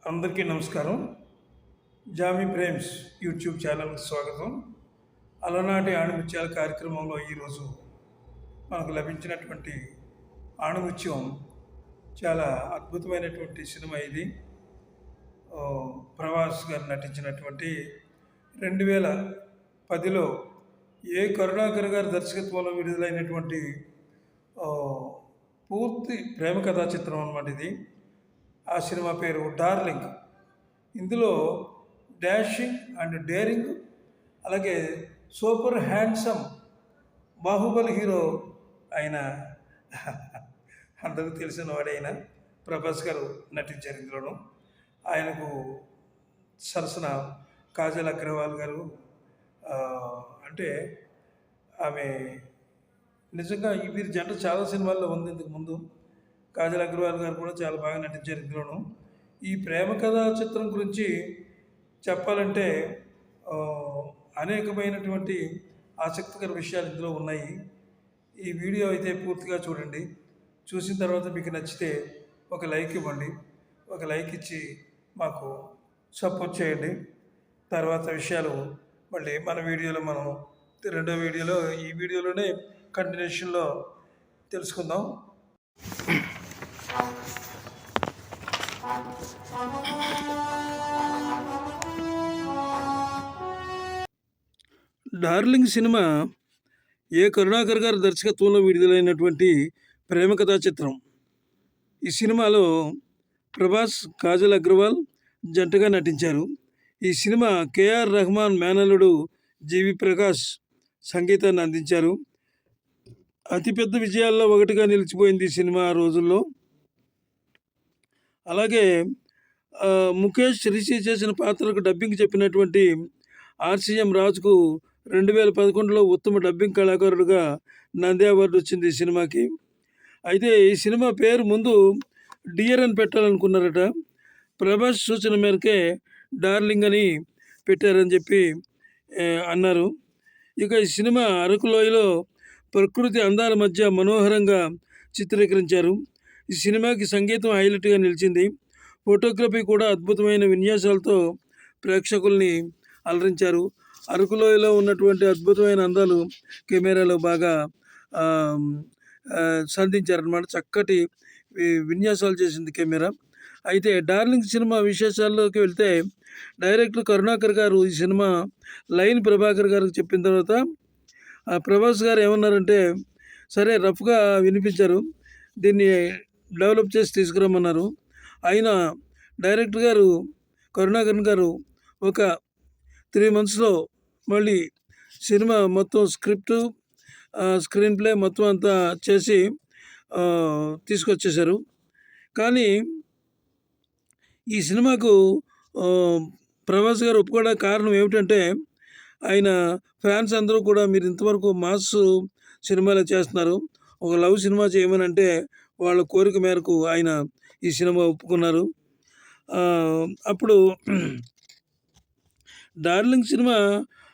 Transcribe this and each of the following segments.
అందరికీ నమస్కారం. Jamie Prem's YouTube ఛానల్కి స్వాగతం. అలనాటి ఆణిముత్యాల కార్యక్రమంలో ఈరోజు మనకు లభించినటువంటి ఆణిముత్యం చాలా అద్భుతమైనటువంటి సినిమా ఇది. ప్రభాస్ గారు నటించినటువంటి 2010లో కరుణాకర్ గారి దర్శకత్వంలో విడుదలైనటువంటి పూర్తి ప్రేమ కథా చిత్రం అన్నమాట ఇది. ఆ సినిమా పేరు డార్లింగ్. ఇందులో డాషింగ్ అండ్ డేరింగ్, అలాగే సూపర్ హ్యాండ్సమ్ బాహుబలి హీరో అయిన అందరికీ తెలిసిన వాడైన ప్రభాస్ గారు నటించారు ఇందులోను. ఆయనకు సరసన కాజల్ అగ్రవాల్ గారు, అంటే ఆమె నిజంగా వీరి జంట చాలా సినిమాల్లో ఉంది ఇంతకు ముందు. కాజల్ అగ్రవాల్ గారు కూడా చాలా బాగా నటించారు ఇందులోను. ఈ ప్రేమ కథా చిత్రం గురించి చెప్పాలంటే అనేకమైనటువంటి ఆసక్తికర విషయాలు ఇందులో ఉన్నాయి. ఈ వీడియో అయితే పూర్తిగా చూడండి. చూసిన తర్వాత మీకు నచ్చితే ఒక లైక్ ఇవ్వండి. ఒక లైక్ ఇచ్చి మాకు సపోర్ట్ చేయండి. తర్వాత విషయాలు మళ్ళీ మన వీడియోలో మనం రెండో వీడియోలో ఈ వీడియోలోనే కంటిన్యూషన్లో తెలుసుకుందాం. డార్లింగ్ సినిమా కరుణాకర్ గారి దర్శకత్వంలో విడుదలైనటువంటి ప్రేమ కథా చిత్రం. ఈ సినిమాలో ప్రభాస్, కాజల్ అగ్రవాల్ జంటగా నటించారు. ఈ సినిమా కేఆర్ రెహమాన్ మేనల్లుడు జీవి ప్రకాష్ సంగీతాన్ని అందించారు. అతిపెద్ద విజయాల్లో ఒకటిగా నిలిచిపోయింది ఈ సినిమా ఆ రోజుల్లో. అలాగే ముఖేష్ రిషి చేసిన పాత్రకు డబ్బింగ్ చెప్పినటువంటి ఆర్సీఎం రాజుకు 2011లో ఉత్తమ డబ్బింగ్ కళాకారుడుగా నంది అవార్డు వచ్చింది ఈ సినిమాకి. అయితే ఈ సినిమా పేరు ముందు డియర్ అని పెట్టాలనుకున్నారట. ప్రభాస్ సూచన మేరకే డార్లింగ్ అని పెట్టారని చెప్పి అన్నారు. ఇక ఈ సినిమా అరకు లోయలో ప్రకృతి అందాల మధ్య మనోహరంగా చిత్రీకరించారు. ఈ సినిమాకి సంగీతం హైలైట్గా నిలిచింది. ఫోటోగ్రఫీ కూడా అద్భుతమైన విన్యాసాలతో ప్రేక్షకుల్ని అలరించారు. అరకులోయలో ఉన్నటువంటి అద్భుతమైన అందాలు కెమెరాలో బాగా సంధించారనమాట. చక్కటి విన్యాసాలు చేసింది కెమెరా. అయితే డార్లింగ్ సినిమా విశేషాల్లోకి వెళ్తే, డైరెక్టర్ కరుణాకర్ గారు ఈ సినిమా లైన్ ప్రభాకర్ గారికి చెప్పిన తర్వాత ప్రభాస్ గారు ఏమన్నారంటే, సరే రఫ్గా వినిపించారు, దీన్ని డెవలప్ చేసి తీసుకురమ్మన్నారు. అయినా డైరెక్టర్ గారు కరుణాకర్ గారు ఒక 3 monthsలో మళ్ళీ సినిమా మొత్తం స్క్రిప్టు, స్క్రీన్ ప్లే మొత్తం అంతా చేసి తీసుకొచ్చేశారు. కానీ ఈ సినిమాకు ప్రభాస్ గారు ఒప్పుకోవడానికి కారణం ఏమిటంటే, ఆయన ఫ్యాన్స్ అందరూ కూడా మీరు ఇంతవరకు మాస్ సినిమాలే చేస్తున్నారు, ఒక లవ్ సినిమా చేయమని అంటే వాళ్ళ కోరిక మేరకు ఆయన ఈ సినిమా ఒప్పుకున్నారు. అప్పుడు డార్లింగ్ సినిమా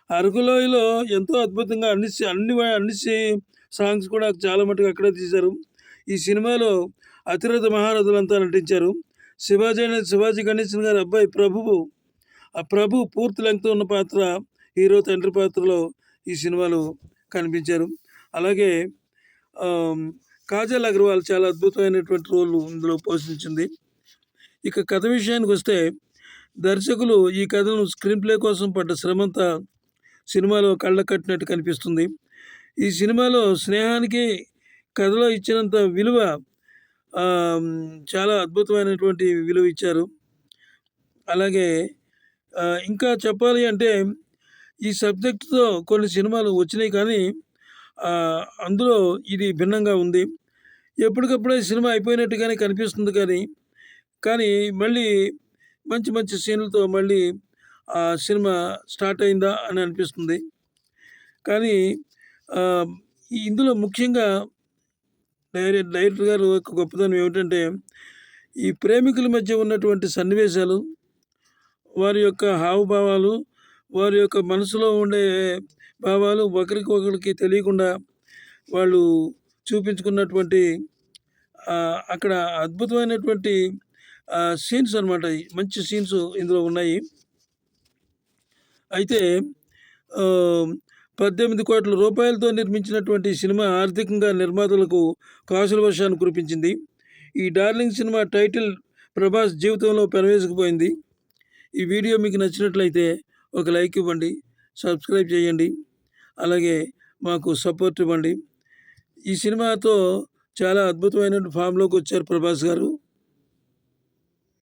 అరకులోయలో ఎంతో అద్భుతంగా అన్ని సాంగ్స్ కూడా చాలా మటుకు అక్కడే తీశారు. ఈ సినిమాలో అతిరథ మహారథులంతా నటించారు. శివాజీ గణేశన్ గారి అబ్బాయి ప్రభు పూర్తి లెంగ్త్ ఉన్న పాత్ర, హీరో తండ్రి పాత్రలో ఈ సినిమాలో కనిపించారు. అలాగే కాజల్ అగర్వాల్ చాలా అద్భుతమైనటువంటి రోల్ ఇందులో పోషించింది. ఇక కథ విషయానికి వస్తే, దర్శకులు ఈ కథను స్క్రీన్ ప్లే కోసం పడ్డ శ్రమంతా సినిమాలో కళ్ళ కట్టినట్టు కనిపిస్తుంది. ఈ సినిమాలో స్నేహానికి కథలో ఇచ్చినంత విలువ, చాలా అద్భుతమైనటువంటి విలువ ఇచ్చారు. అలాగే ఇంకా చెప్పాలి అంటే, ఈ సబ్జెక్టుతో కొన్ని సినిమాలు వచ్చినాయి, కానీ అందులో ఇది భిన్నంగా ఉంది. ఎప్పటికప్పుడే సినిమా అయిపోయినట్టుగానే కనిపిస్తుంది, కానీ మళ్ళీ మంచి మంచి సీన్లతో మళ్ళీ ఆ సినిమా స్టార్ట్ అయిందా అని అనిపిస్తుంది. కానీ ఇందులో ముఖ్యంగా డైరెక్టర్ గారు ఒక గొప్పతనం ఏమిటంటే, ఈ ప్రేమికుల మధ్య ఉన్నటువంటి సన్నివేశాలు, వారి యొక్క హావభావాలు, వారి యొక్క మనసులో ఉండే భావాలు ఒకరికి తెలియకుండా వాళ్ళు చూపించుకున్నటువంటి అక్కడ అద్భుతమైనటువంటి సీన్స్ అనమాట. మంచి సీన్స్ ఇందులో ఉన్నాయి. అయితే ఆహ్, 18,00,00,000 నిర్మించినటువంటి ఈ సినిమా ఆర్థికంగా నిర్మాతలకు కాసుల వర్షాన్ని కురిపించింది. ఈ 'డార్లింగ్' సినిమా టైటిల్ ప్రభాస్ జీవితంలో పెనవేసుకుపోయింది. ఈ వీడియో మీకు నచ్చినట్లయితే ఒక లైక్ ఇవ్వండి, సబ్స్క్రైబ్ చేయండి. అలాగే మాకు సపోర్ట్ ఇవ్వండి. ఈ సినిమాతో చాలా అద్భుతమైనటువంటి ఫామ్‌లోకి వచ్చారు ప్రభాస్ గారు.